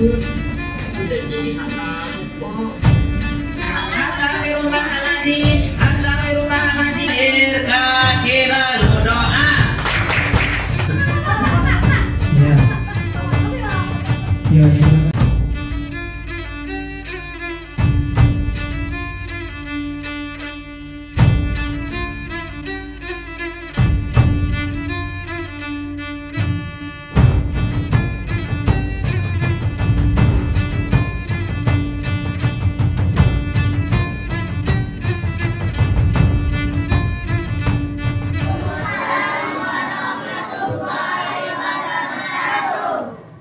Astagfirullahaladzim, astagfirullahaladzim. Kita doa. Ya. Ya, ya.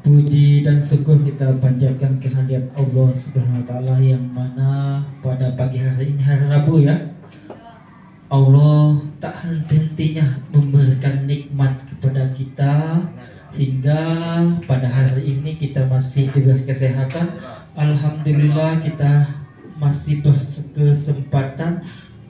Puji dan syukur kita panjatkan kehadirat Allah Subhanahu wa taala yang mana pada pagi hari ini hari Rabu ya. Allah tak henti-hentinya memberikan nikmat kepada kita hingga pada hari ini kita masih diberi kesehatan. Alhamdulillah kita masih berkesempatan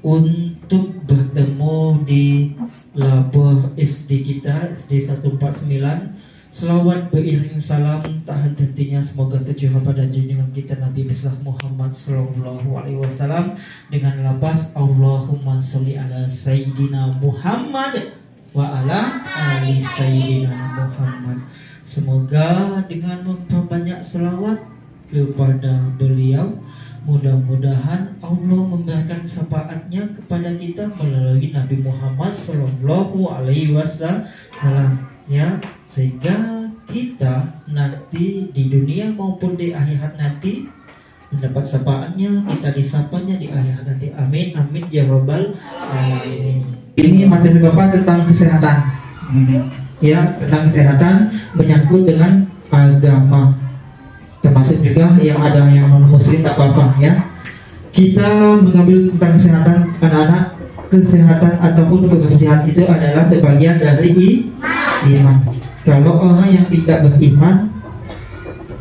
untuk bertemu di labor SD kita, SD 149. Selawat beriring salam tak henti-hentinya semoga tercurah pada junjungan kita Nabi besar Muhammad sallallahu alaihi wasallam dengan lafaz Allahumma sholli ala sayyidina Muhammad wa ala ali sayyidina Muhammad. Semoga dengan memperbanyak selawat kepada beliau, mudah-mudahan Allah memberikan syafaatnya kepada kita melalui Nabi Muhammad sallallahu alaihi wasallam ya, sehingga kita nanti di dunia maupun di akhirat nanti mendapat syafaatnya, kita disapanya di akhirat nanti. Amin amin ya rabbal alamin. Ini materi Bapak tentang kesehatan. Ya, tentang kesehatan menyangkut dengan agama. Termasuk juga yang ada yang non muslim tak apa-apa ya. Kita mengambil tentang kesehatan anak-anak. Kesehatan ataupun kebersihan itu adalah sebagian dari iman. Kalau orang yang tidak beriman,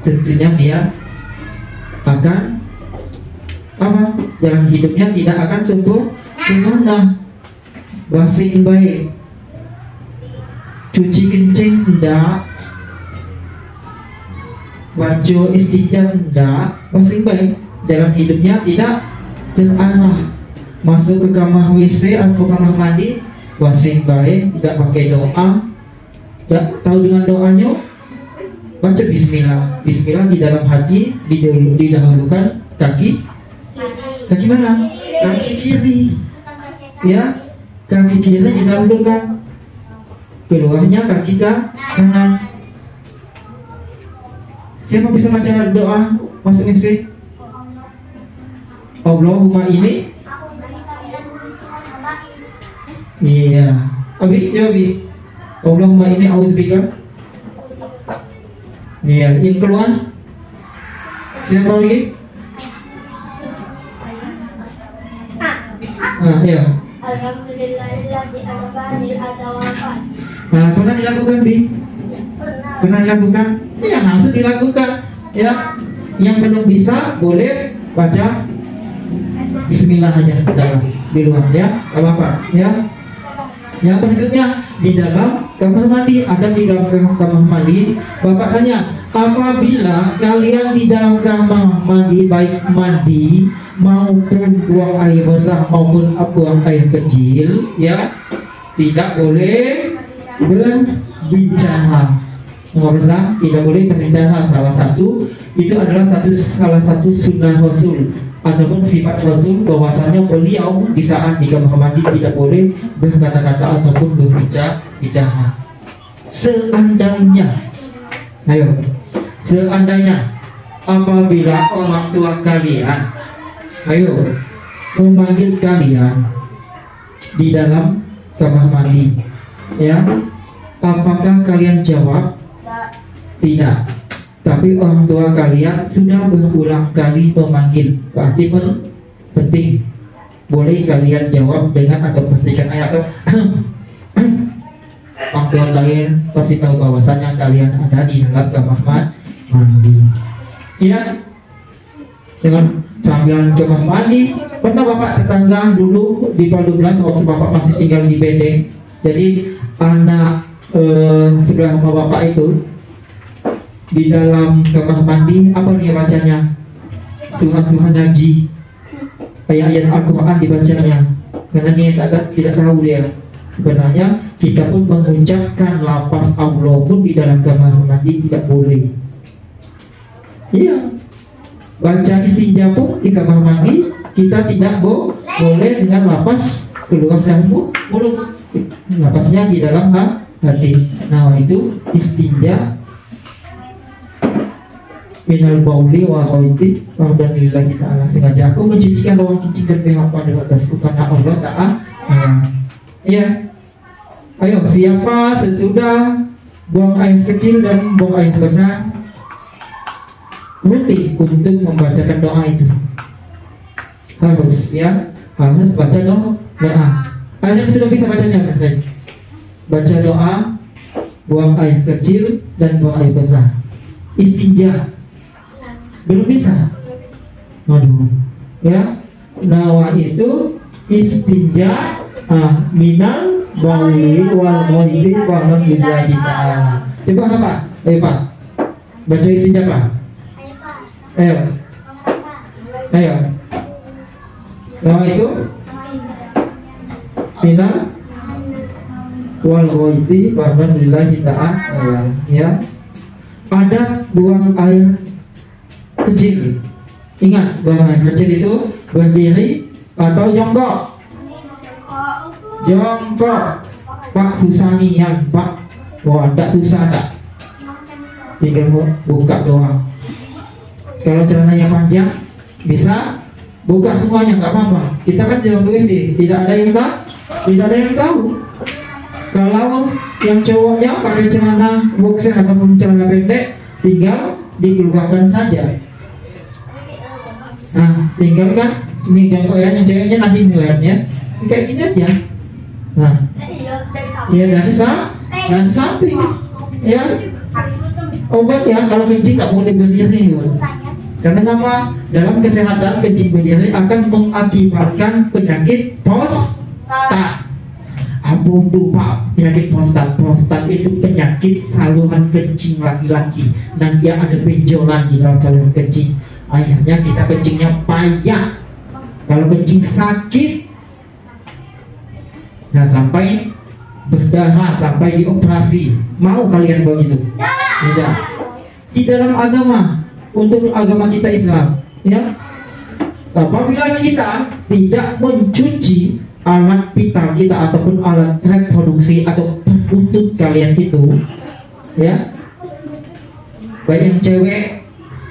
tentunya dia akan apa? Jalan hidupnya tidak akan sempurna. Bersih baik, cuci kencing enggak, baju istijab enggak, bersih baik, jalan hidupnya tidak terarah. Masuk ke kamar WC atau kamar mandi, bersih baik, tidak pakai doa. Tidak tahu dengan doanya, baca bismillah. Bismillah di dalam hati, didahulukan kaki mana? Kaki kiri. Ya, kaki kiri didahulukan. Keluarnya kaki kanan. Siapa bisa baca doa masuk WC? Allahumma ini. Iya. Abi, jawab Abi. Allahumma ini audzubika. Iya, yang keluar. Siapa lagi? Ya. Alhamdulillahilladzi azabani azawafan. Pernah dilakukan, Bi? Pernah dilakukan? Ya, harus dilakukan. Ya. Yang belum bisa boleh baca bismillah aja di luar ya. Apa-apa, ya. Yang berikutnya di dalam kamar mandi. Ada di dalam kamar mandi. Bapak tanya, apabila kalian di dalam kamar mandi, baik mandi maupun buang air besar maupun buang air kecil, ya tidak boleh berbicara. Besar tidak boleh berbicara. Salah satu itu adalah salah satu sunnah Rasul ataupun sifat Rasul, bahwasanya beliau di saat di kamar mandi tidak boleh berkata-kata ataupun berbicara. Seandainya apabila orang tua kalian memanggil kalian di dalam kamar mandi, ya, apakah kalian jawab tidak? Tapi orang tua kalian sudah berulang kali memanggil, pasti penting. Boleh kalian jawab dengan atau perhatikan ayat atau orang tua kalian pasti tahu bahwasannya kalian ada di dalam kamar mandi. Ya, dengan sambil kamar mandi. Pernah bapak tetangga dulu di Padublas waktu bapak masih tinggal di Bedeng. Jadi anak sebelah rumah bapak itu di dalam kamar mandi apa dia bacanya? Surat Tuhan Haji, ayat-ayat Al-Quran dibacanya. Karena dia tidak tahu dia. Sebenarnya kita pun mengucapkan lafaz Allah pun di dalam kamar mandi tidak boleh. Iya, baca istinja pun di kamar mandi kita tidak boleh dengan lafaz keluar dari mulut. Lafaznya di dalam hati. Nah itu istinja minal bauli wa khaiti wa lillahi ta'ala. Sengaja aku mencucikan ruang kencing dan behak pada atasku karena Allah Ta'ala. Ya, ayo siapa sesudah buang air kecil dan buang air besar rutin untuk membacakan doa itu. Harus ya, harus baca doa. Ada yang sudah bisa bacanya kan saya? Baca doa, buang air kecil dan buang air besar. Istinja belum bisa. Waduh, ya. Nawa itu istinja minal bauli wal mu'idin wa man billahi ta'ala. Coba apa? Pak. Baca istinja Pak. Ayo. Ayo. Nawa itu minal wal mu'idin wa man billahi ta'ala. Ya. Ada buang air kecil. Ingat, buang air kecil itu berdiri atau jongkok. Jongkok. Pak susah nih yang Pak. Wah, tak susah tak. Tinggal buka doang. Kalau celananya panjang bisa buka semuanya, nggak apa-apa. Kita kan dalam WC, tidak ada yang tahu. Kalau yang cowoknya pakai celana boxer ataupun celana pendek, tinggal dikeluarkan saja. Nah, tinggal kan ini jongkok ya, yang ceweknya nanti ngeliatnya kayak gini aja. Nah, ya dari samping, ya obat ya kalau kencing nggak boleh berdiri, karena apa? Dalam kesehatan kencing berdiri akan mengakibatkan penyakit prostat. Abang tuh Pak, penyakit prostat itu penyakit saluran kencing laki-laki, dan dia ada benjolan di dalam saluran kencing. Akhirnya kita kencingnya payah. Kalau kencing sakit, nah sampai berdarah, sampai dioperasi. Mau kalian begitu? Tidak. Di dalam agama, untuk agama kita Islam, ya, apabila kita tidak mencuci alat vital kita ataupun alat reproduksi atau perkutut kalian itu, ya, baik yang cewek,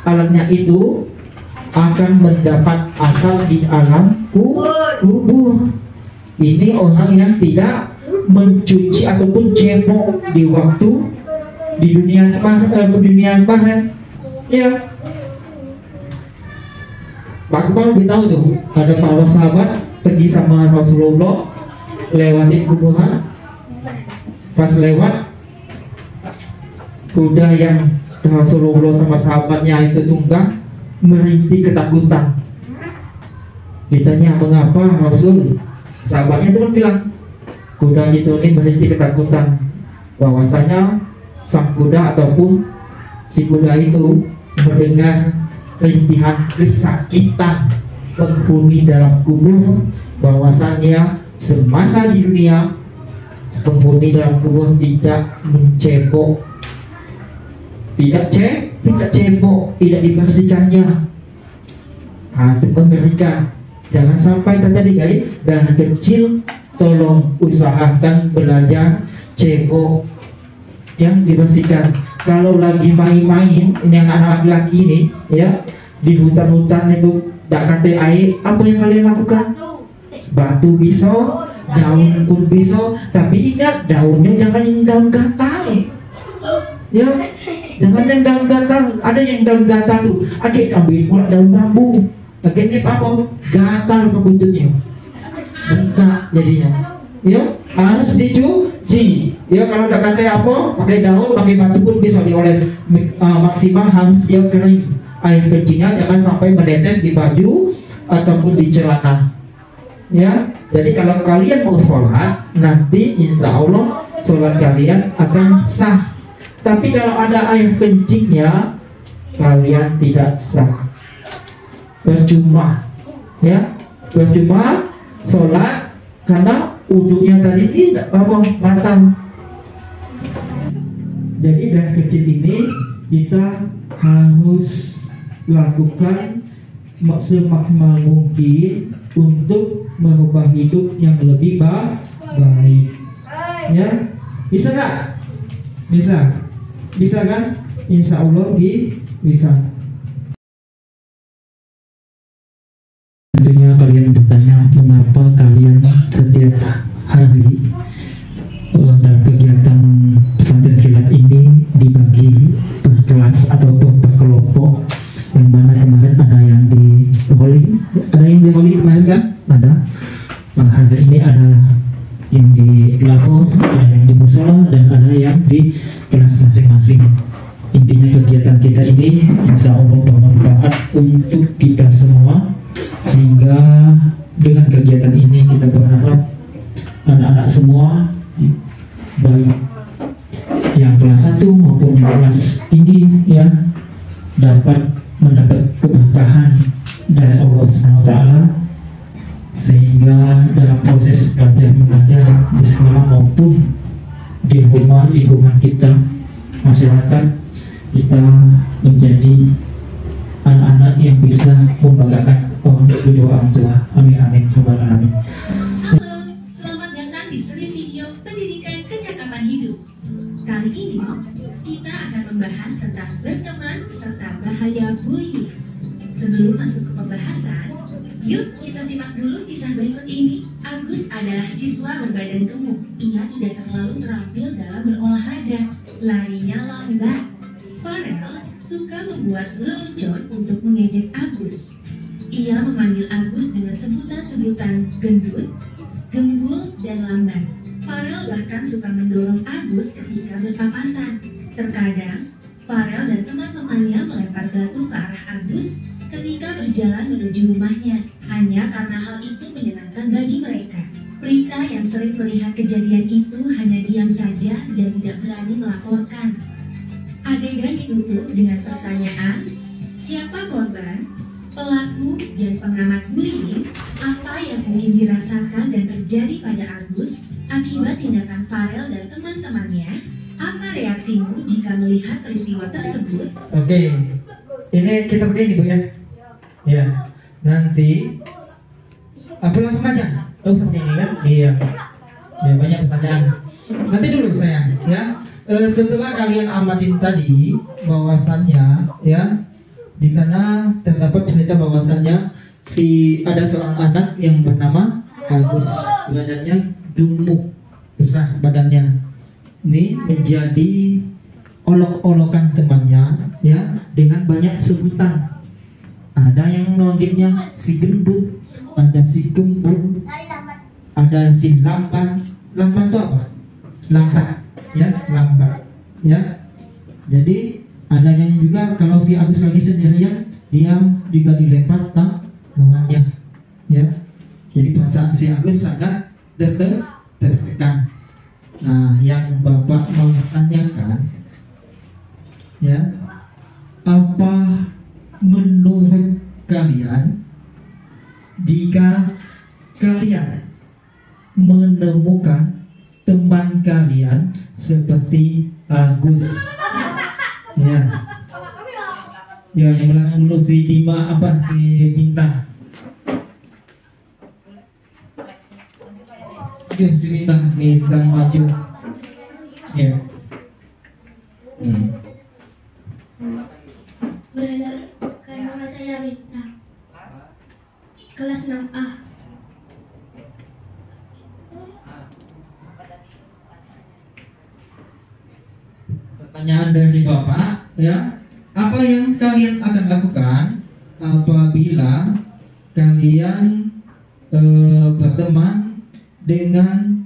alatnya itu akan mendapat asal di alam kubur. Ini orang yang tidak mencuci ataupun cebok di waktu di dunia barat, ya. Pak Kepal lebih tahu tuh, ada para sahabat pergi sama Rasulullah lewatin kuburan. Pas lewat, kuda yang Rasulullah sama sahabatnya itu tunggang merintih ketakutan. Ditanya mengapa Rasul, sahabatnya itu bilang kuda itu ini merintih ketakutan, bahwasanya sang kuda ataupun si kuda itu mendengar rintihan kesakitan penghuni dalam kubur, bahwasannya semasa di dunia penghuni dalam kubur tidak mencebok, tidak cebok, tidak dibersihkannya. Nah, itu mengerikan. Jangan sampai terjadi guys. Dan kecil, tolong usahakan belajar cebok yang dibersihkan. Kalau lagi main-main, ini anak-anak laki ini, ya, di hutan-hutan itu tidak kate air, apa yang kalian lakukan? Batu bisa, daun pun bisa, tapi ingat daunnya jangan yang daun gatal, ya, jangan yang daun gatal. Ada yang daun gatal tuh, akhirnya ambil pula daun bambu, akhirnya apa? Gatal perkututnya, bengkak jadinya. Ya, harus dicuci. Ya, kalau udah kate apa, pakai daun, pakai batu pun bisa dioles. Maksimal harus dia kering. Air kencingnya jangan sampai menetes di baju ataupun di celana. Ya, jadi kalau kalian mau sholat, nanti insya Allah sholat kalian akan sah. Tapi kalau ada air kencingnya, kalian tidak sah. Percuma, ya, percuma sholat karena wudhunya tadi tidak batal. Jadi dari kecil ini kita harus lakukan semaksimal mungkin untuk merubah hidup yang lebih baik. Ya, bisa nggak? Bisa kan? Insya Allah bisa. Tentunya kalian bertanya mengapa kalian setiap hari dalam kegiatan pesantren kilat ini dibagi per kelas atau per kelompok, yang mana kemarin ada yang di Holi kemarin kan ada. Hari ini ada yang di lapor, ada yang di musola, dan ada yang di kelas masing-masing. Intinya kegiatan kita ini insya Allah bermanfaat untuk kita semua, sehingga dengan kegiatan ini kita berharap anak-anak semua, baik yang kelas 1 maupun yang kelas tinggi, ya, dapat mendapat keberkahan dari Allah SWT, sehingga dalam proses belajar mengajar di sekolah maupun di rumah lingkungan kita, masyarakat kita, menjadi anak-anak yang bisa membanggakan kedua orang tua. Amin amin amin. Halo, selamat datang di seri video pendidikan kecakapan hidup. Kali ini kita akan membahas tentang berteman serta bahaya bullying. Sebelum masuk ke pembahasan, yuk kita simak dulu kisah berikut ini. Agus adalah siswa berbadan gemuk. Ia tidak terlalu terampil dalam berolahraga. Larinya lambat. Farel suka membuat lelucon untuk mengejek Agus. Ia memanggil Agus dengan sebutan-sebutan gendut, gembul, dan lambat. Farel bahkan suka mendorong Agus ketika berpapasan. Terkadang, Farel dan teman-temannya melempar batu ke arah Agus ketika berjalan menuju rumahnya, hanya karena hal itu menyenangkan bagi mereka. Prita yang sering melihat kejadian itu hanya diam saja dan tidak berani melaporkan. Adegan ditutup dengan pertanyaan, siapa korban, pelaku, dan pengamat bullying? Apa yang mungkin dirasakan dan terjadi pada Agus akibat tindakan Farel dan teman-temannya? Apa reaksimu jika melihat peristiwa tersebut? Oke, ini kita begini Bu ya. Ya, nanti apa langsung aja? Langsung ini kan? Iya. Ya, banyak pertanyaan. Nanti dulu sayang, ya. Setelah kalian amatin tadi bahwasannya, ya, di sana terdapat cerita bahwasannya ada seorang anak yang bernama Agus, badannya gemuk, besar badannya. Ini menjadi olok-olokan temannya, ya, dengan banyak sebutan. Ada yang manggilnya si gendut, ada si gembul, ada si lambat. Lambat itu apa? Lambat, ya, lambat, ya. Jadi ada yang juga kalau si Agus lagi sendirian, dia juga dilempar kawannya, ya. Jadi perasaan si Agus sangat tertekan. Nah, yang Bapak mau tanyakan, ya, apa menurut kalian jika kalian menemukan teman kalian seperti Agus? Ya, ya, yang belakang dulu si Dima, si Bintang. Ayo si Bintang maju. Ya. Beredar kayak nama saya Bintang, kelas 6A. Pertanyaan dari Bapak, ya, apa yang kalian akan lakukan apabila kalian berteman dengan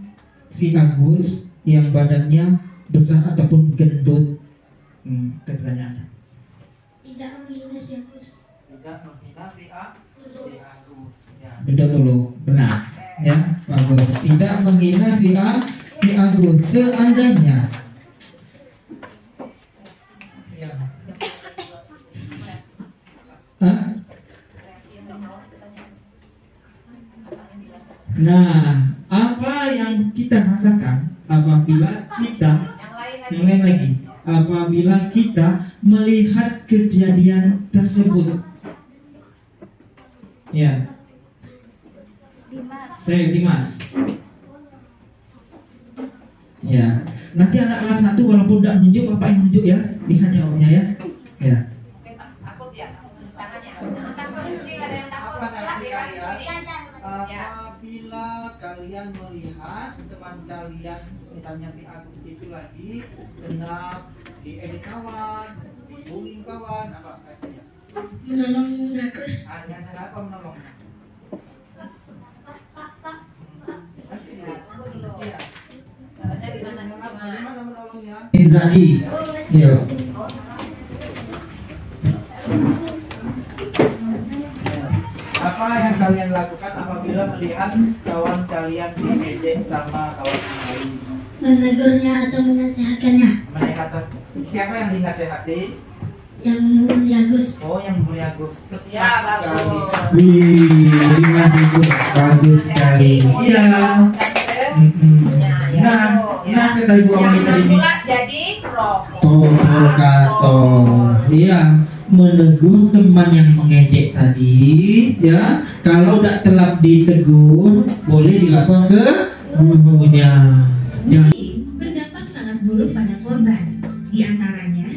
si Agus yang badannya besar ataupun gendut? Pertanyaannya. Tidak menghina si Agus. Tidak menghina si Agus. Ya, benar dulu, benar, ya, bagus. Tidak menghina si Agus. Seandainya Hah? Nah, apa yang kita rasakan apabila kita yang lain lagi, apabila kita melihat kejadian tersebut? Ya, saya Dimas. Ya, nanti anak kelas 1 walaupun tidak nunjuk, bapak yang nunjuk ya, bisa jawabnya ya. Ya. Takut ya, tangannya. Jangan takut, di sini nggak ada yang takut. Apabila kalian melihat teman kalian, misalnya si Agus itu lagi kena diedit kawan, dibullying kawan, apa? Menolong Agus. Dengan cara apa menolong? Iya. Caranya gimana? Bagaimana menolongnya? Lagi. Yuk. Apa yang kalian lakukan apabila melihat kawan kalian diejek sama kawan yang lain? Menegurnya atau menasihatkannya. Menasihat. Siapa yang dinasehati? Yang membuli Agus. Oh, yang mulia Agus. Ya, bagus. Wih, bagus sekali. Iya. Nah, kata ibu Yang wanita ini. pula jadi provokator. Provokator. Iya, menegur teman yang mengejek tadi, ya. Kalau tidak telah ditegur, boleh dilapor ke gurunya. Jangan. Berdampak sangat buruk pada korban. Di antaranya,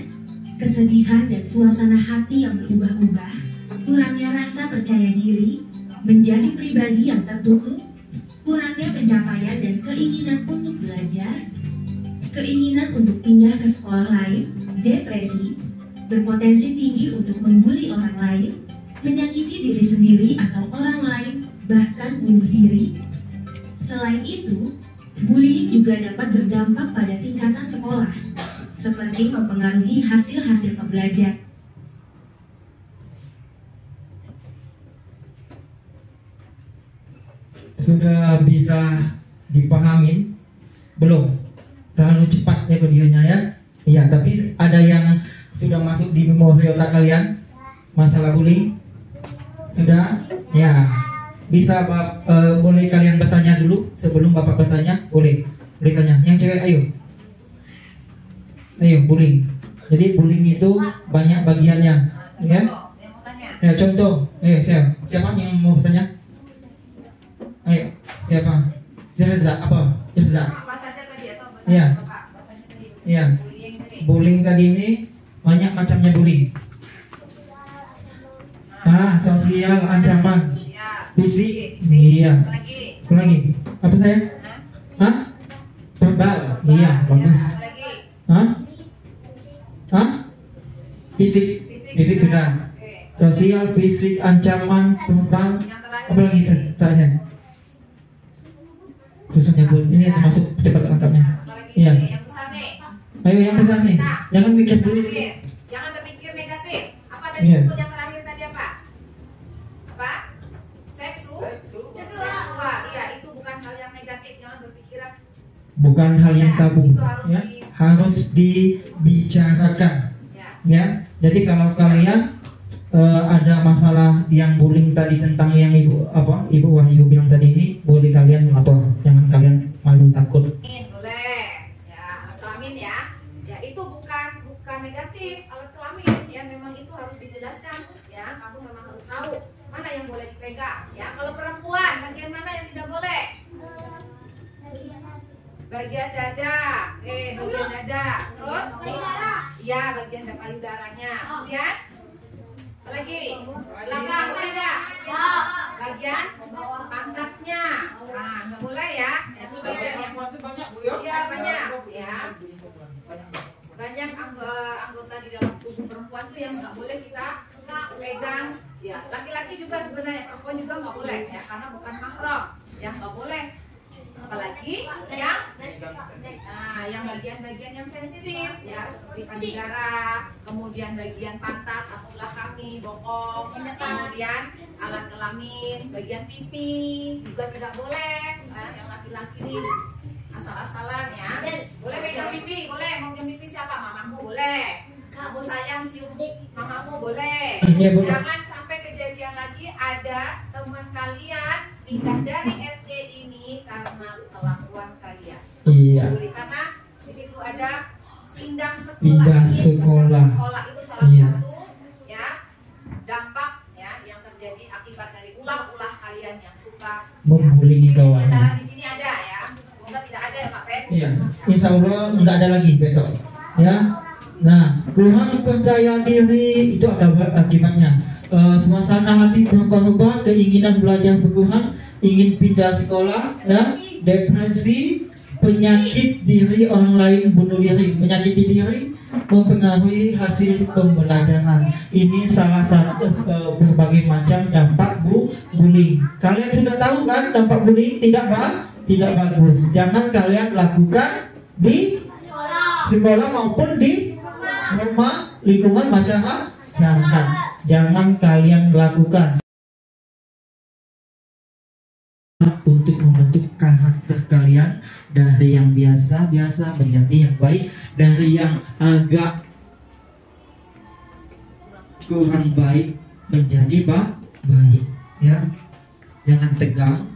kesedihan dan suasana hati yang berubah-ubah, kurangnya rasa percaya diri, menjadi pribadi yang tertutup, kurangnya pencapaian dan keinginan untuk belajar, keinginan untuk pindah ke sekolah lain, depresi, berpotensi tinggi untuk membuli orang lain, menyakiti diri sendiri atau orang lain, bahkan bunuh diri. Selain itu, bullying juga dapat berdampak pada tingkatan sekolah, seperti mempengaruhi hasil-hasil pembelajaran. Sudah bisa dipahamin? Belum? Terlalu cepat ya videonya ya? Iya, tapi ada yang sudah masuk di memori otak kalian? Masalah bullying? Sudah? Ya. Bisa boleh kalian bertanya dulu sebelum Bapak bertanya? Boleh. Boleh tanya. Yang cewek ayo. Ayo, bullying. Jadi bullying itu banyak bagiannya, ya? Ya, contoh. Siapa yang mau bertanya? Ayo, siapa? Zerza, apa? Zerza. Apa saja tadi atau Iya. Bapak? Apa saja tadi? Iya. Bullying tadi. Bullying tadi ini banyak macamnya bullying. Sosial, ancaman, Ya. fisik, Fisik. iya. Lagi. Apa lagi? Apa saya? Hah? Verbal, iya, bagus. Ya, lagi. Hah? Fisik, fisik sudah. Oke. Sosial, fisik, ancaman, verbal. Yang terakhir. Apa lagi tanya? Susah nyebut. Ini termasuk cepat lengkapnya. Apalagi Iya. ini, yang besar nih. Ayo yang besar nih. Jangan mikir dulu. Terakhir. Jangan berpikir negatif. Apa tadi Iya. buku yang terakhir tadi apa? Apa? Seksual. Iya, itu bukan hal yang negatif. Jangan berpikiran. Bukan hal yang tabu, Itu harus ya. Harus dibicarakan, Ya. ya. Jadi kalau kalian ada masalah yang bullying tadi tentang yang Ibu Wahyu bilang tadi ini, boleh kalian melapor. Jangan kalian malu takut. Boleh. Ya, alat kelamin ya. Ya, itu bukan negatif. Alat kelamin ya, memang itu harus dijelaskan ya. Kamu memang harus tahu mana yang boleh dipegang ya. Kalau perempuan, bagian mana yang tidak boleh? Bagian dada. Bagian dada. Terus? Iya, bagian payudaranya. Kemudian apa lagi? Belakang boleh nggak? Bagian pantatnya. Nah, nggak boleh ya. Itu bagian yang iya banyak ya. Banyak anggota di dalam tubuh perempuan tuh yang nggak boleh kita pegang. Ya, laki-laki juga sebenarnya, perempuan juga nggak boleh ya, karena bukan mahram. Yang nggak boleh. Apalagi yang bagian-bagian yang sensitif ya, seperti payudara, kemudian bagian pantat atau belakang nih, bokong, kemudian alat kelamin, bagian pipi juga tidak boleh. Yang laki-laki nih asal-asalan ya. Boleh pegang pipi, boleh. Mau pegang pipi siapa? Mamamu boleh. Kamu sayang cium mamamu boleh. Iya, boleh. Jangan pindah dari SD ini karena kelakuan kalian. Iya. Karena di situ ada pindah sekolah. Pindah sekolah. Sekolah itu salah Iya. satu ya dampak ya yang terjadi akibat dari ulah-ulah kalian yang suka Membuli ya. kawan. Antara di sini ada ya. Semoga tidak ada ya Pak Pen. Iya. Insya Allah nggak ada lagi besok. Ya. Nah, kurang percaya diri itu akibatnya. Suasana hati berubah-ubah, keinginan belajar berkurang, ingin pindah sekolah, ya, depresi, penyakit diri orang lain, bunuh diri, menyakiti diri, mempengaruhi hasil pembelajaran. Ini salah satu berbagai macam dampak bullying. Kalian sudah tahu kan dampak bullying tidak bagus. Jangan kalian lakukan di sekolah maupun di rumah, lingkungan masyarakat. Jangan kalian lakukan untuk membentuk karakter kalian dari yang biasa-biasa menjadi yang baik, dari yang agak kurang baik menjadi baik, ya. Jangan tegang.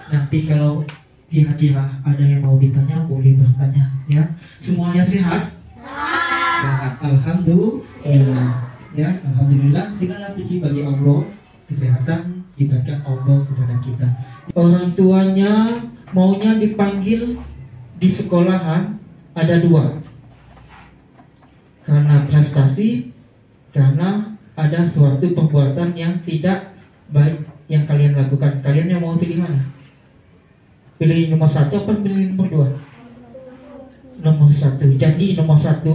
Nanti kalau kira-kira ada yang mau ditanya boleh bertanya, ya. Semuanya sehat? Sehat. Alhamdulillah. Ya, alhamdulillah, segala puji bagi Allah, kesehatan diberikan Allah kepada kita. Orang tuanya maunya dipanggil di sekolahan ada dua, karena prestasi, karena ada suatu perbuatan yang tidak baik yang kalian lakukan. Kalian yang mau pilih mana? Pilih nomor 1 apa pilih nomor 2? Nomor 1. Janji nomor 1.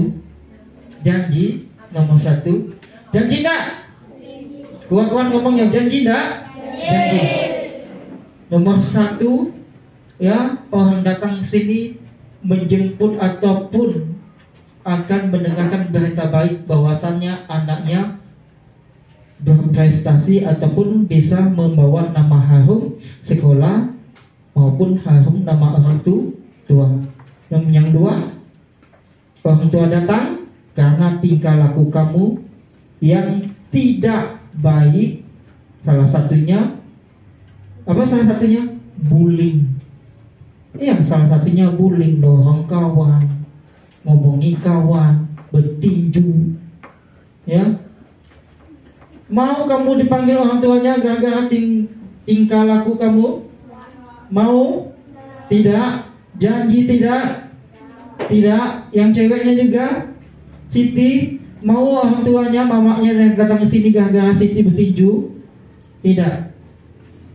Janji nomor 1. Janji enggak? Kawan-kawan ngomongnya janji enggak? Janji. Nomor 1, ya, orang datang sini menjemput ataupun akan mendengarkan berita baik bahwasannya anaknya berprestasi ataupun bisa membawa nama harum sekolah maupun harum nama orang tua. Yang 2, orang tua datang karena tingkah laku kamu yang tidak baik. Salah satunya apa? Salah satunya bullying. Iya, salah satunya bullying, dorong kawan, ngomongin kawan, bertinju. Ya. Mau kamu dipanggil orang tuanya gara-gara tingkah laku kamu? Mau? Tidak. Janji tidak. Tidak. Yang ceweknya juga, Siti, mau orang tuanya, mamanya datang ke sini gara-gara Siti bertinju? Tidak.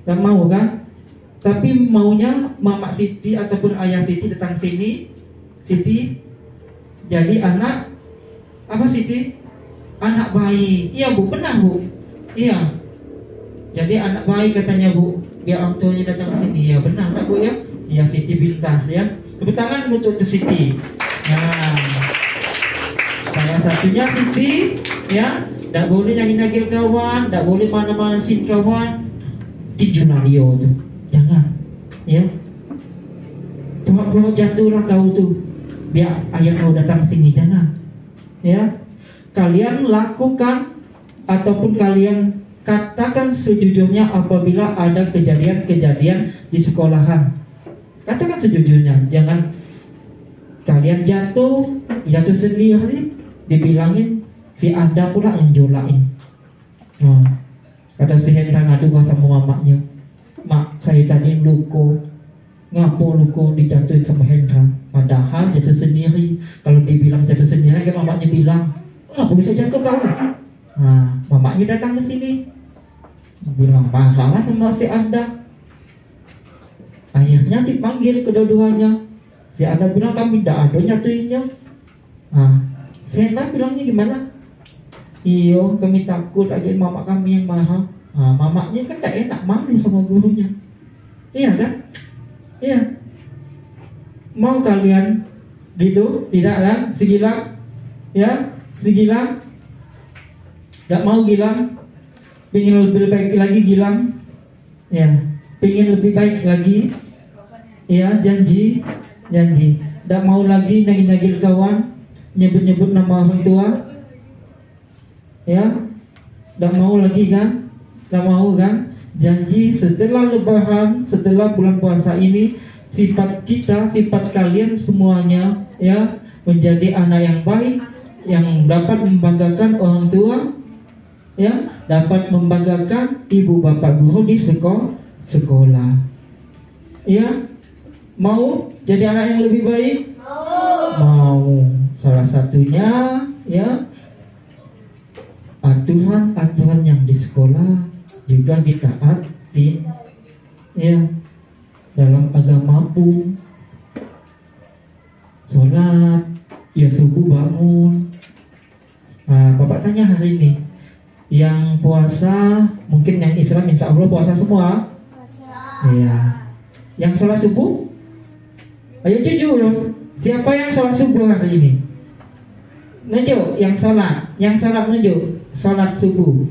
Dan mau kan? Tapi maunya mama Siti ataupun ayah Siti datang sini, Siti jadi anak apa Siti? Anak baik. Iya Bu, benar Bu. Iya. Jadi anak baik katanya Bu. Biar orang tuanya datang ke sini. Ya benar tak Bu ya? Iya Siti bintang ya. Tepuk tangan untuk Siti. Nah, salah satunya Siti ya, tak boleh nyagil kawan, tak boleh mana-mana sin kawan, tinju radio tu, jangan, ya. Pura-pura jatuhlah kau tu, biar ayah kau datang sini, jangan, ya. Kalian lakukan ataupun kalian katakan sejujurnya apabila ada kejadian-kejadian di sekolahan. Katakan sejujurnya, jangan kalian jatuh sendiri, dibilangin si Anda pula yang jolain. Kata si Hendra ngadu sama mamanya, mak saya tadi luko, ngapo luko dijatuhin sama Hendra, padahal jatuh sendiri. Kalau dibilang jatuh sendiri, kan mamanya bilang, ngapo bisa jatuh kau? Mamanya datang ke sini, bilang marah sama si Anda. Akhirnya dipanggil kedua-duanya. Si Anda bilang kami tidak ada nyatuinnya. Si Anda bilangnya gimana? Iyo, kami takut aja mama kami yang marah. Mamanya kan tak enak malu sama gurunya. Iya kan? Iya. Mau kalian gitu? Tidak kan? Si Gilang? Ya? Si Gilang? Tak mau Gilang? Pengen lebih baik lagi Gilang? Ya. Pengen lebih baik lagi? Ya, janji. Tak mau lagi nyagil kawan, nyebut-nyebut nama orang tua. Ya, tak mau lagi kan? Tak mau kan? janji setelah lebaran, setelah bulan puasa ini, sifat kita, sifat kalian semuanya ya, menjadi anak yang baik, yang dapat membanggakan orang tua, ya, dapat membanggakan ibu bapak guru di sekolah. Ya, mau jadi anak yang lebih baik? Mau. Salah satunya ya, aturan-aturan yang di sekolah juga ditaati, ya, dalam agama pun sholat ya, subuh bangun. Nah, Bapak tanya hari ini, yang puasa, mungkin yang Islam insya Allah puasa semua. Iya. Yang sholat subuh, ayo jujur, siapa yang sholat subuh hari ini? Nunjuk, yang sholat nunjuk, sholat subuh.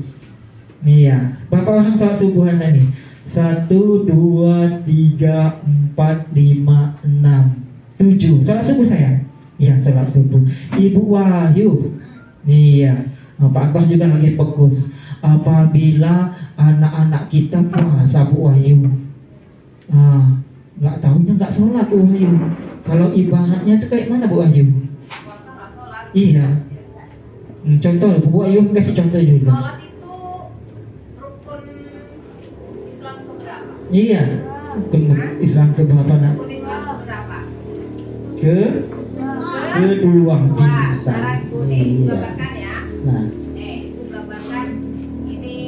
Iya, Bapak orang sholat subuh hari ini. 1, 2, 3, 4, 5, 6, 7. Sholat subuh saya. Iya, sholat subuh. Ibu Wahyu. Iya, Pak Akbar juga lagi fokus. Apabila anak-anak kita puasa Bu Wahyu, nggak tahunya nggak sholat Bu Wahyu. Kalau ibaratnya itu kayak mana Bu Wahyu? Puasa nggak sholat. Iya. Contoh Bu Wahyu kasih contoh juga. Sholat itu rukun Islam keberapa? Iya. Islam ke berapa nak? Rukun Islam keberapa? Kedua. Wah, sekarang ibu nih, Iya. gambarkan ya. Nah, Ibu gambarkan ini.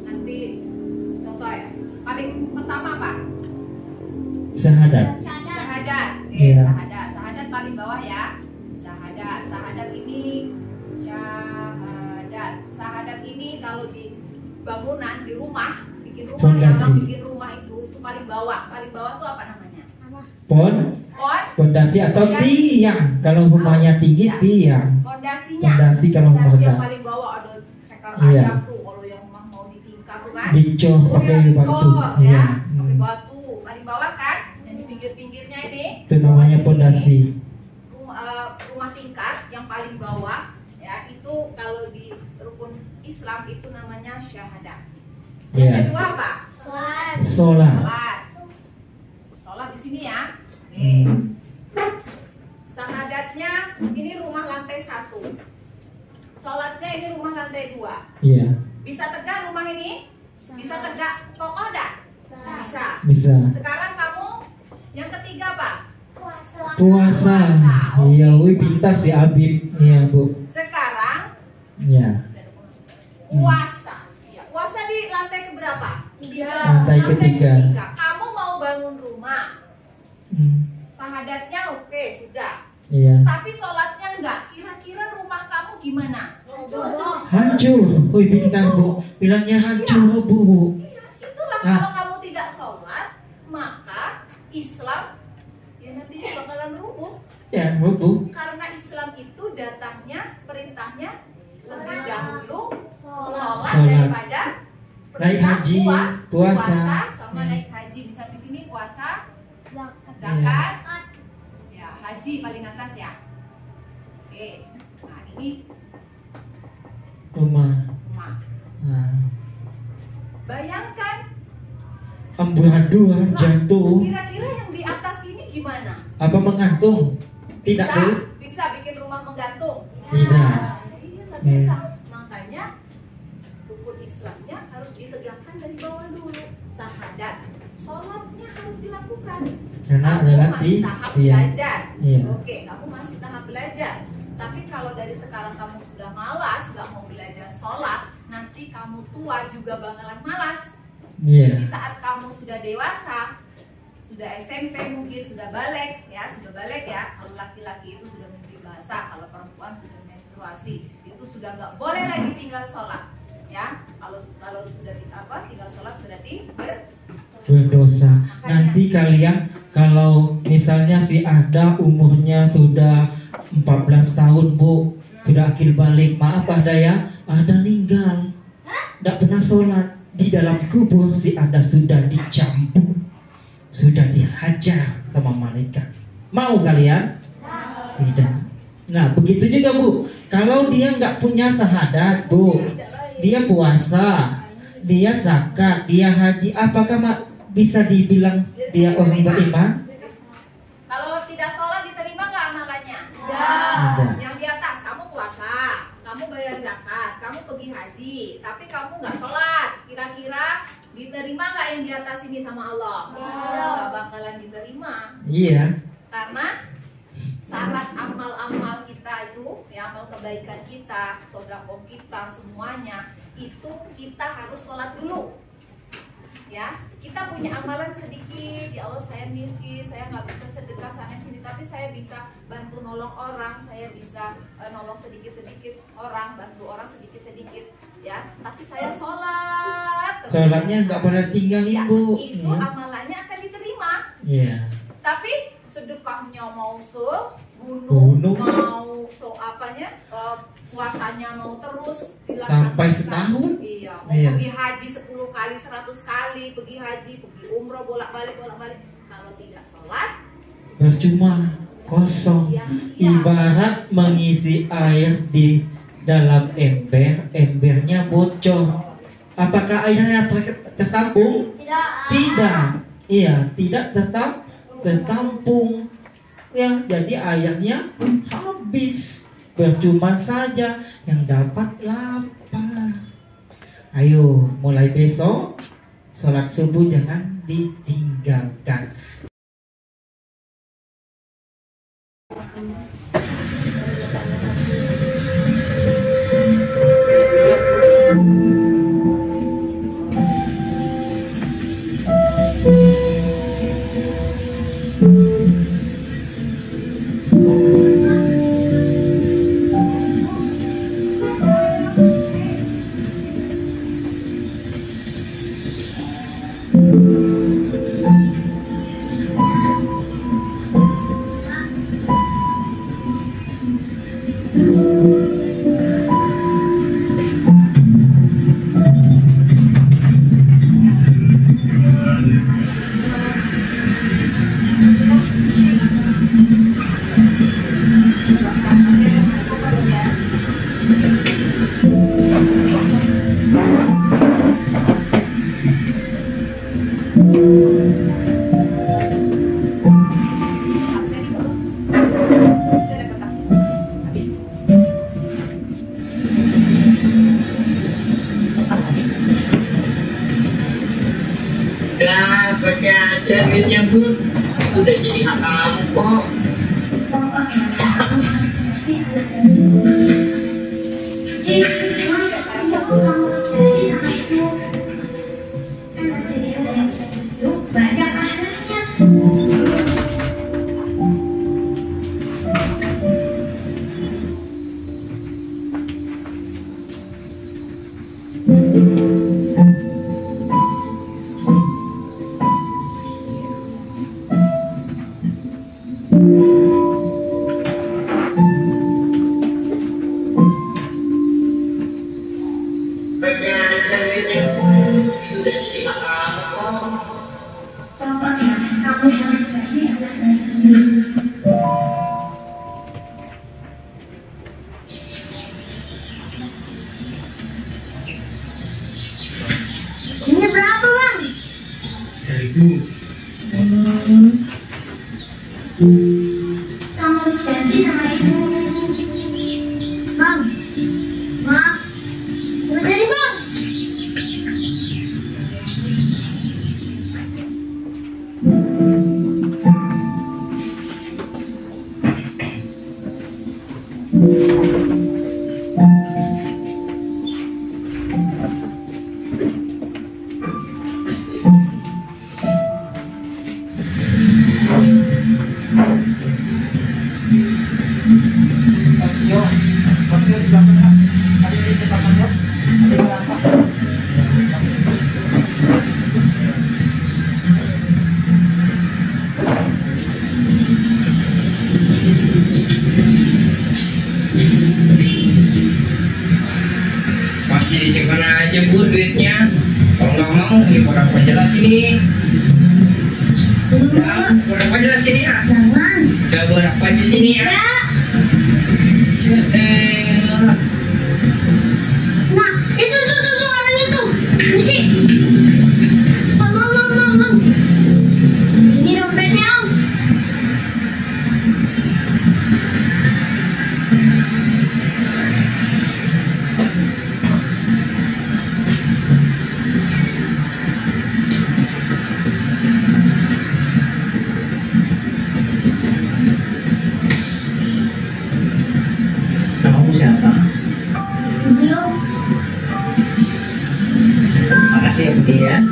Nanti contoh ya. Paling pertama apa? syahadat. Syahadat. Iya. Syahadat paling bawah ya. Syahadat ini syahadat ini kalau di bangunan, di rumah, bikin rumah ya, orang Fondasi. bikin rumah itu paling bawah. Paling bawah tuh apa namanya? Pon, pondasi atau tiang. Kalau rumahnya tinggi, tiang. Fondasinya. Fondasi kalau Fondasi yang fondasi. paling bawah ada cekar Iya. ayam tuh. Kalau yang rumah mau ditingkat tuh kan. Dicor pakai batu. ya, Iya. pakai batu. Paling bawah kan, yang di pinggir-pinggirnya ini. Itu namanya pondasi. Rumah tingkat yang paling bawah ya, itu kalau di rukun Islam itu namanya syahadat. Yang Iya. kedua apa? Sholat. Sholat di sini ya. Oke. Hmm. Syahadatnya ini rumah lantai 1. Sholatnya ini rumah lantai 2. Iya. Bisa tegak rumah ini? Bisa tegak kokoh dah? Bisa. Bisa. Sekarang kamu yang ketiga apa? Puasa. Iya, wih pintas si Abib. Iya Bu. Sekarang Iya. puasa. Ya, puasa di lantai keberapa? Lantai ketiga. Kamu mau bangun rumah, Hmm. syahadatnya oke, sudah. Iya. Tapi sholatnya enggak. Kira-kira rumah kamu gimana? Hancur. Wih pintar Bu. Bilangnya hancur Bu. Iya, itulah Ah. kalau kamu tidak sholat, maka Islam ya nantinya bakalan rubuh. Ya Bu. Karena Islam itu datangnya, perintahnya lebih dahulu sholat daripada Naik haji, puasa. sama Hmm. naik haji. Bisa di sini puasa, zakat, ya haji paling atas ya. Oke, nah ini Rumah. rumah. Nah. Bayangkan Amburadul jatuh. kira-kira yang di atas ini gimana? Apa menggantung? Tidak Bisa, Bu. bisa bikin rumah menggantung. Tidak. Iya, nggak Iya. bisa. Makanya rukun Islamnya harus ditegakkan dari bawah dulu. Syahadat, sholatnya harus dilakukan. Karena Kamu adalah masih di tahap iya. belajar. Iya. Oke, kamu masih tahap belajar. Tapi kalau dari sekarang kamu sudah malas, nggak mau belajar sholat, nanti kamu tua juga bakalan malas. Iya. Di saat kamu sudah dewasa, sudah SMP mungkin, sudah balik ya. Kalau laki-laki itu sudah mimpi basah, kalau perempuan sudah menstruasi, itu sudah nggak boleh lagi tinggal sholat ya. Kalau sudah tinggal sholat berarti Berdosa. Nanti kalian kalau misalnya si Ada umurnya sudah 14 tahun Bu, sudah akil balik, maaf Ada ya, Ada meninggal, tidak pernah sholat, di dalam kubur si Ada sudah dicambuk, sudah dihajar sama malaikat. Mau kalian? Tidak. Nah begitu juga Bu, kalau dia nggak punya syahadat Bu, dia puasa, dia zakat, dia haji, apakah bisa dibilang dia orang beriman? Kalau tidak sholat diterima nggak amalannya? Ada. Yang di atas, kamu puasa, kamu bayar zakat, kamu pergi haji, tapi kamu nggak sholat. Kira-kira diterima nggak yang di atas ini sama Allah? Nggak bakalan diterima. Iya. Karena syarat amal-amal kita itu, ya, amal kebaikan kita, sedekah kita, semuanya itu kita harus sholat dulu. Ya, kita punya amalan sedikit, ya Allah saya miskin, saya nggak bisa sedekah sana sini, tapi saya bisa bantu nolong orang, saya bisa nolong sedikit-sedikit orang, bantu orang sedikit-sedikit, ya. Tapi saya sholat. Sholatnya nggak pernah tinggalin, ya, Bu. itu Ya. amalannya akan diterima. Iya. Tapi sedekahnya mau sebunuh, mau puasanya mau terus dilaksanakan Sampai setahun. Iya, mau Iya. pergi haji 10 kali, 100 kali, pergi haji, pergi umroh, bolak-balik. Kalau tidak sholat, Percuma, kosong. sia-sia. Ibarat mengisi air di dalam ember, embernya bocor. Apakah airnya tertampung? Tidak. Iya, tidak tertampung. Ya, jadi airnya habis. Percuma saja, yang dapat lapar. Ayo, mulai besok sholat subuh jangan ditinggalkan. Nah, pakai aja duitnya, Bu. Udah jadi hak kamu kok. Banyak anaknya. Pakai aja duitnya, Bu. Udah jadi hak kamu kok. Pokoknya kamu harus jadi anak baik. Ini berapa, Bang? Kamu janji sama ibu. Bang, Bang, udah jadi, Bang. Yo, masih di belakang ya. Ada di belakang ya. Ada di belakang. Masih disimpan aja, Bu, duitnya. Kalau nggak mau, ya berapa jelas ini. Ya, berapa jelas ini ya? Jangan. Udah berapa aja sini ya? Nah, itu tuh orang itu. Mesti ya.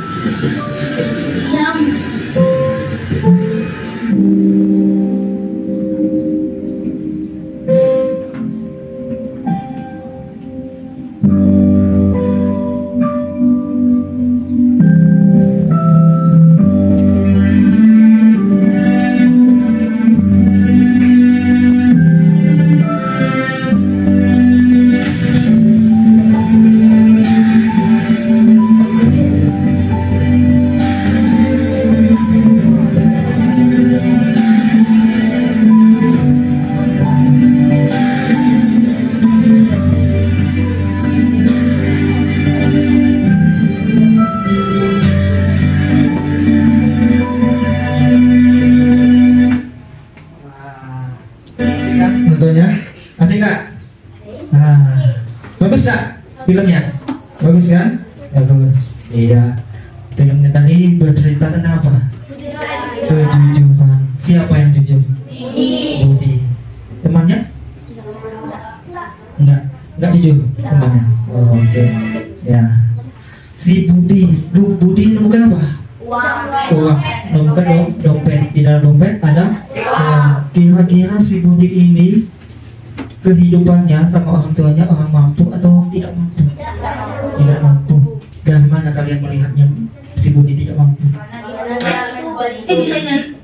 Contohnya, asik nggak? Nah, bagus nggak filmnya? Bagus kan? Bagus. Iya. Filmnya tadi bercerita tentang apa? Kejujuran. Siapa yang jujur? Budi. Temannya? Enggak jujur temannya. Oh, oke. Ya. Si Budi, Budi nemukan apa? Uang. Nemukan dompet. Di dalam dompet ada. Kira-kira si Budi ini kehidupannya sama orang tuanya orang mampu atau tidak mampu? Tidak mampu. Dari mana kalian melihatnya si Budi tidak mampu?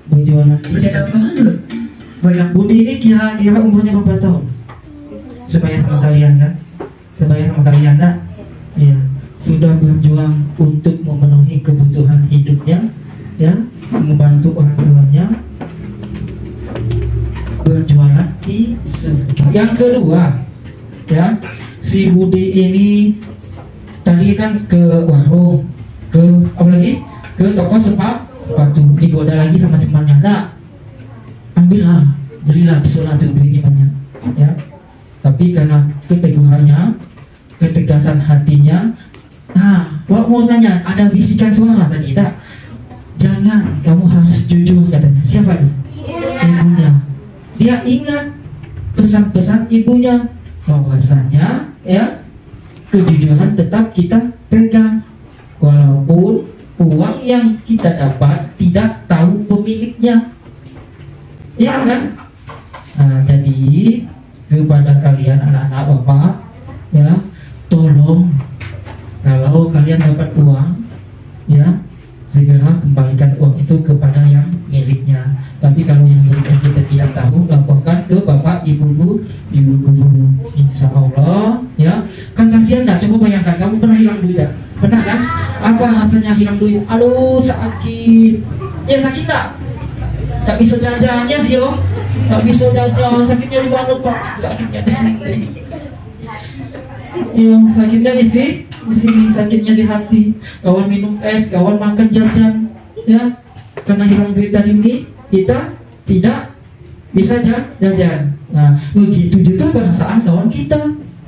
Berjualan. Budi ini kira-kira umurnya berapa tahun? Sebaya sama kalian kan? Sebaya sama kalian tak? Iya. Sudah berjuang untuk memenuhi kebutuhan hidupnya, ya, membantu orang tuanya, berjualan di surga. Yang kedua, ya, si Budi ini tadi kan ke warung, ke apa lagi? Ke toko sepatu, digoda lagi sama temannya. Nah, ambillah, belilah bisola tuh duitnya banyak, ya. Tapi karena keteguhannya, ketegasan hatinya, mau tanya, ada bisikan suara tadi tak? Jangan, kamu harus jujur katanya. Siapa itu? Ibunya. Dia ingat pesan-pesan ibunya bahwasanya, ya, kejujuran tetap kita pegang walaupun uang yang kita dapat tidak tahu pemiliknya, ya kan? Nah, jadi kepada kalian anak-anak bapak, ya, tolong kalau kalian dapat uang, ya, segera kembalikan uang itu kepada yang miliknya. Tapi kalau yang miliknya kita tidak tahu, laporkan ke bapak, ibu guru. Insya Allah, ya. Kan kasihan dah. Coba bayangkan, kamu pernah hilang duit dah? Pernah kan? Apa rasanya hilang duit? Aduh, sakit. Ya sakit tak? Tak bisa jajannya sih, yo. Tak bisa jajan. Sakitnya di mana, Pak? Sakitnya di sini. Iya, sakitnya di sini, sakitnya di hati. Kawan minum es, kawan makan jajan, ya. Karena hilang duit tadi ini, kita tidak bisa jajan. Nah, begitu juga perasaan kawan kita,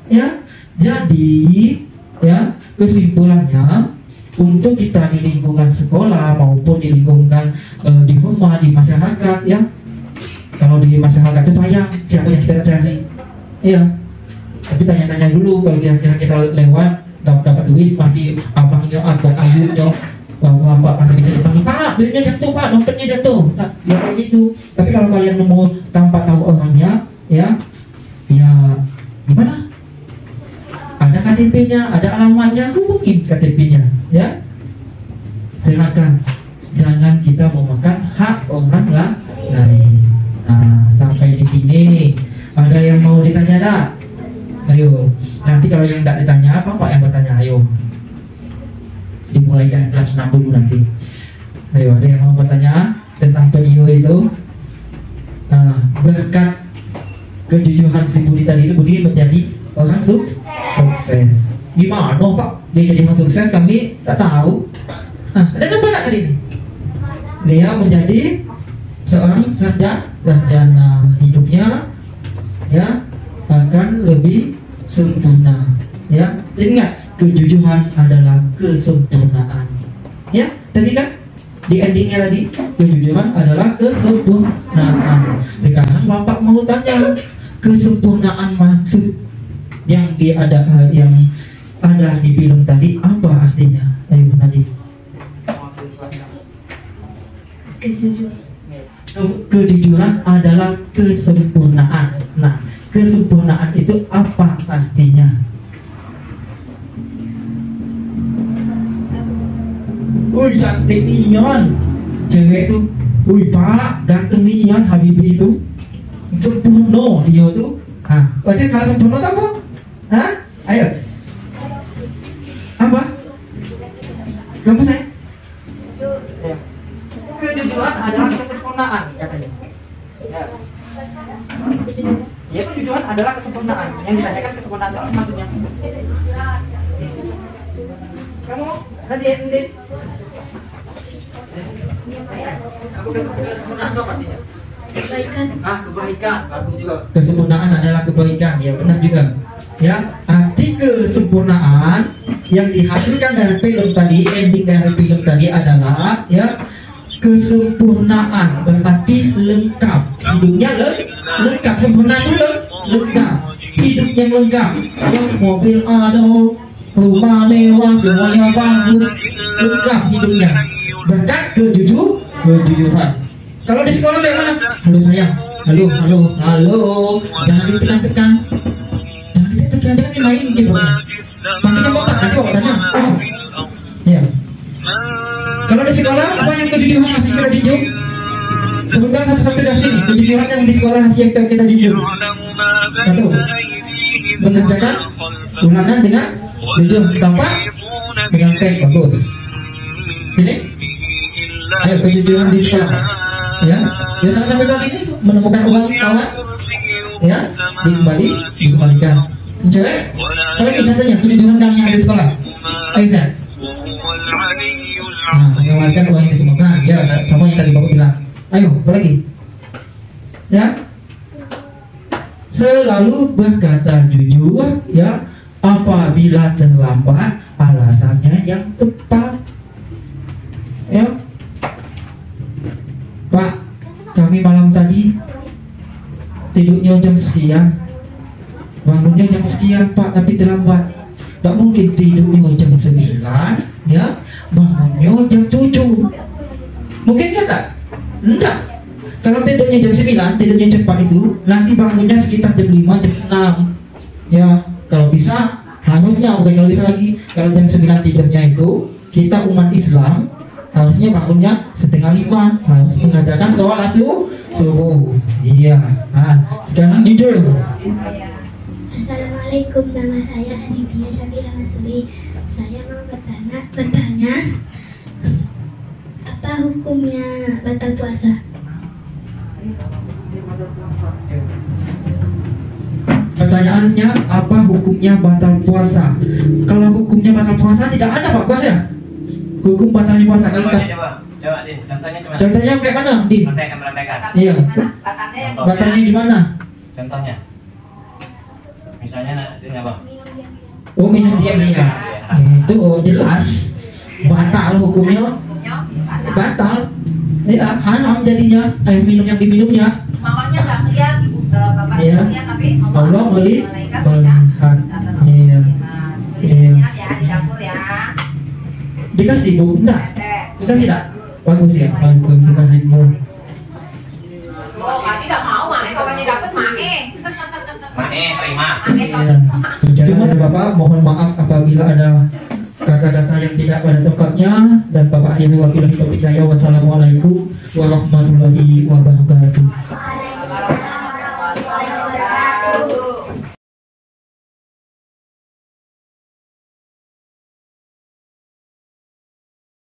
ya. Jadi, ya, kesimpulannya untuk kita di lingkungan sekolah maupun di lingkungan di rumah, di masyarakat, ya. Kalau di masyarakat itu banyak siapa yang kita cari, ya. Tapi tanya-tanya dulu kalau kita lewat dapat duit, masih abangnya atau ayunya, bapak masih bisa dipanggil, Pak, duitnya jatuh, Pak, dompetnya jatuh, tak, ya kayak gitu. Tapi kalau kalian nemu tanpa tahu orangnya, ya gimana? Ada KTP-nya, ada alamatnya, hubungin KTP-nya, ya. Silakan, jangan kita memakan hak orang lain. Nah, sampai di sini ada yang mau ditanya tak? Ayo, nanti kalau yang tidak ditanya, Pak yang bertanya, ayo. Dimulai dari kelas 6 dulu nanti. Ayo, ada yang mau bertanya tentang video itu? Nah, berkat kejujuran si Budi tadi, Budi menjadi orang sukses. Gimana, Pak? Dia jadi orang sukses, kami tidak tahu. Nah, ada apa tadi ini? Dia menjadi seorang sarjana, hidupnya, ya, akan lebih sempurna, ya. Jadi ingat, kejujuran adalah kesempurnaan, ya. Tadi kan di endingnya tadi, kejujuran adalah kesempurnaan. Sekarang bapak mau tanya, kesempurnaan maksud yang ada di film tadi apa artinya? Ayo Nadif. Wih cantik nian. Cewek tuh. Wih pak, ganteng nian Habibie itu. Sempurna dia tuh. Berarti kalau sempurna itu apa? Hah? Ayo. Apa? Kamu saya? Ya. Kejujuran adalah kesempurnaan katanya. Ya. Ya kejujuran adalah kesempurnaan. Yang ditanyakan kesempurnaan itu apa maksudnya? Kamu tadi Ndin. Aku kesempurnaan itu apa artinya? Kebaikan. Kebaikan. Bagus juga. Kesempurnaan adalah kebaikan. Ya benar juga. Ya, arti kesempurnaan yang dihasilkan dari film tadi, ending dari film tadi adalah ya kesempurnaan, berarti lengkap. Hidupnya lengkap, sempurna itu lengkap. Hidup yang lengkap. Ya, mobil ada, rumah mewah, semuanya bagus, lengkap hidupnya. Berkat kejujuran. Kalau di sekolah kayak mana? Halo sayang, halo, jangan ditekan-tekan. Jangan dimain gitu. Nanti kamu tanya. Ya. Kalau di sekolah apa yang kejujuran masih kita junjung? Sebutkan satu-satu dari sini kejujuran yang di sekolah masih yang kita junjung. Satu. Mengerjakan ulangan dengan jujur tanpa dengan baik, bagus. Ini. Ayo kejujuran di sekolah. Ya. Ya salah satu kali ini menemukan uang kawan. Ya, dikembalikan. Cewek, kalau kita tanya kejujuran kamu yang ada di sekolah, Aisyah, mengeluarkan uang yang ditemukan, ya, sama yang tadi bapak bilang. Ayo, apa lagi? Ya, selalu berkata jujur, ya, apabila terlambat, alasannya yang tepat. Ya, Pak, kami malam tadi tidurnya jam sekian. Bangunnya jam sekian Pak, tapi terlambat. Tak mungkin tidurnya jam 9, ya, bangunnya jam 7. Mungkin tak? Enggak. Kalau tidurnya jam 9, tidurnya cepat itu, nanti bangunnya sekitar jam 5, jam 6. Ya, kalau bisa, harusnya, bukan kalau bisa lagi, kalau jam 9 tidurnya itu, kita umat Islam, harusnya bangunnya setengah 5, harus mengajarkan sholat subuh. Iya. Sekarang jujur. Assalamualaikum, nama saya Anivia Syabira Masuri. Saya mau bertanya apa hukumnya batal puasa? Pertanyaannya apa hukumnya batal puasa? Kalau hukumnya batal puasa tidak ada Pak Bas ya? Hukum batalnya puasa kalau coba Din, contohnya gimana? Contohnya kayak mana, Din? Praktekan. Iya. Batalnya Batalnya gimana? Contohnya. Misalnya ini apa? Oh, minum diam-diam. Itu jelas batal hukumnya. Batal. Ya, haram jadinya air minum yang diminumnya. Mamanya nggak lihat, ibu bapak Iya. lihat, tapi Allah melihat. Iya. Iya. Ya di dapur ya. Dikasih Bu? Enggak. Dikasih enggak? Bagus ya. Bagus dikasih Bu. Oh, tadi udah mau mak, kawannya dapet mak. Terima. Iya. Cuma Bapak mohon maaf apabila ada kata-kata yang tidak pada tempatnya, dan Bapak akhirnya wabillahi taufiq hidayah. Wassalamualaikum warahmatullahi wabarakatuh.